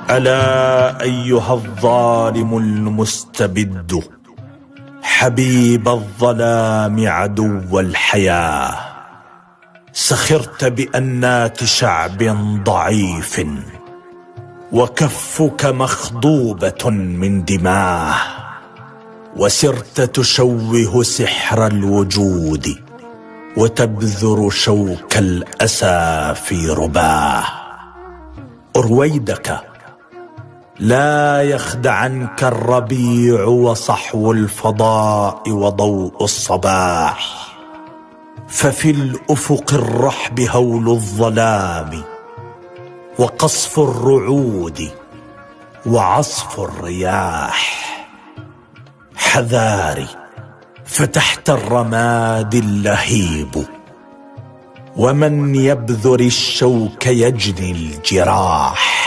ألا أيها الظالم المستبد، حبيب الظلام عدو الحياة، سخرت بأنات شعب ضعيف وكفك مخضوبة من دماه، وسرت تشوه سحر الوجود وتبذر شوك الأسى في رباه. أرويدك، لا يخدعنك الربيع وصحو الفضاء وضوء الصباح، ففي الأفق الرحب هول الظلام وقصف الرعود وعصف الرياح. حذاري، فتحت الرماد اللهيب، ومن يبذر الشوك يجني الجراح.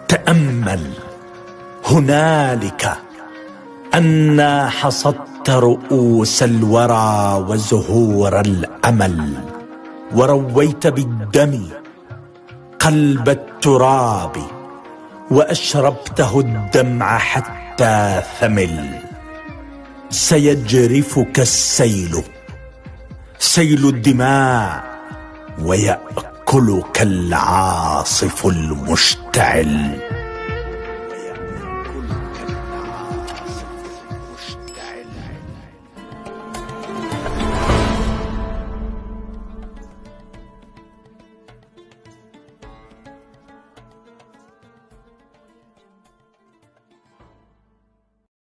تأمل هنالك أنا حصدت رؤوس الورى وزهور الأمل، ورويت بالدم قلب التراب، وأشربته الدمع حتى ثمل. سيجرفك السيل، سيل الدماء، ويأكلك العاصف المشتعل.